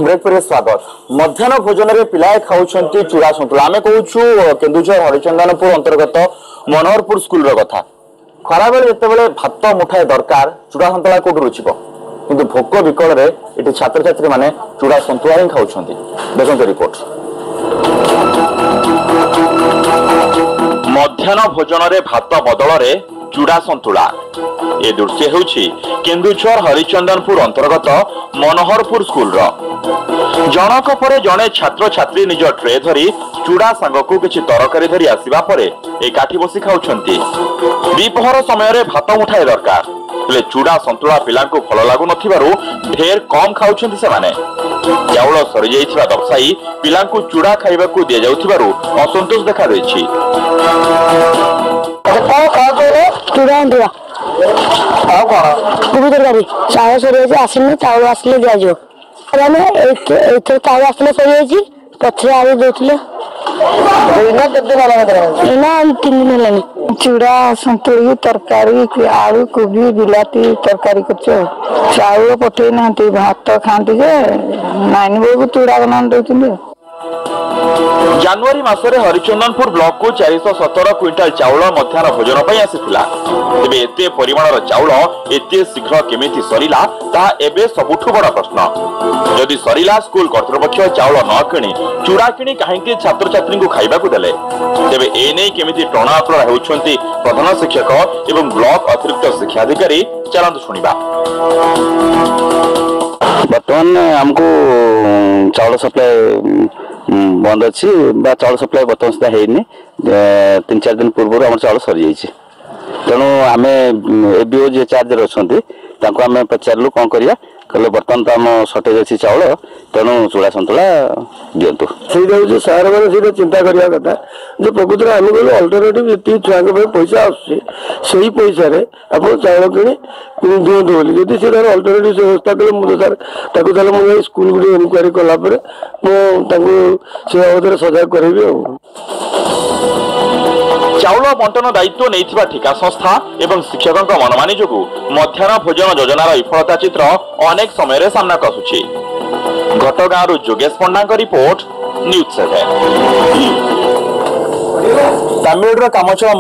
Break पर स्वागत। मध्याह्न भोजन में पिलाए खाऊंट चूड़ा सतुला आम कहूँ केन्दुझर हरिचंदनपुर अंतर्गत मनोहरपुर स्कूल कथा खरा बेले जिते भात मुठाए दरकार चूड़ा सतुला कौट रुचिब कि भोक विकल ये छात्र छात्री मैंने चूड़ा सतुला ही खाऊं। देखते रिपोर्ट। मध्याह्न भोजन में भात बदल चूड़ा सतुला ए दृश्य होछि केन्दुझर हरिचंदनपुर अंतर्गत मनोहरपुर स्कूल जनक पर जड़े छात्र छात्री निज ट्रे धरी चूड़ा सांग को किसी तरकारी धरी आसवा पर एकाठी बसी खाऊंट। द्विपहर समय भात मुठाए दरकार हेले चूड़ा सतुला पिला फल लगु ढेर कम खाऊंट से चाउल सरी जाइथिबा दर्शाई पिला चूड़ा खाइबाकू दिया जाउथिबारु असंतोष देखा देछि। कोबी तरकारी चाउल सरी आसने चाउल आसले दिया चाउल आसले सरी पथरे आलू देते तीन दिन है चूड़ा संतुली तरकारी आलू कोबी बिलाती तरकारी कर चाउल पठे ना भात खाती नाइन बेलू चूड़ा बना दे। जनवरी मासरे हरिचंदनपुर ब्लॉक को 417 क्विंटाल चाउल मध्याह्न भोजन पर आसीथिला। तेबे एते परिमाणर चाउल एते शीघ्र केमिति सरीला ता एबे सबुठु बड़ प्रश्न। यदि सरीला स्कूल कर्तृपक्ष चाउल न किणी चूड़ा किणी काहेकि छात्र छात्री को खाइबाकू देले तेबे ए नै केमिति टणाटणा हेउछंती प्रधान शिक्षक एवं ब्लॉक अतिरिक्त शिक्षा अधिकारी। चलंतु सुनिबा। बर्तमान हमको चाउल सप्लाई बंद अच्छी चाउल सप्लाई बर्तमान सुधा है 3-4 दिन पूर्व आम चाउल सरी जाइए तेणु आम एबीओ जी चार्ज अच्छा आम पचारू कौन करा कहले बर्तमान तो आम सर्टेज अच्छी चाउल तेणु चूड़ा सतुला दिंतु से सार मैंने चिंता करवा कथा जो प्रकृत में आम कहूँ अल्टरनेटिव जी छुआ पैसा आसुई पैसा आप चाउल कि दिंतु बोली जदि से अल्टरनेटिव व्यवस्था कले मुझे सर मुझे स्कूल गुड इनक्वारी कलापर मुझे बाबद सजग करी। चाउल बंटन दायित्व नहीं ठिका संस्था एवं शिक्षकों मनमानी जो मध्याह्न भोजन योजनार विफलता चित्र अनेक समय सामना आसुछि। घटगांव जोगेश पंडा रिपोर्ट न्यूज 7। तमिलनाडु कामचला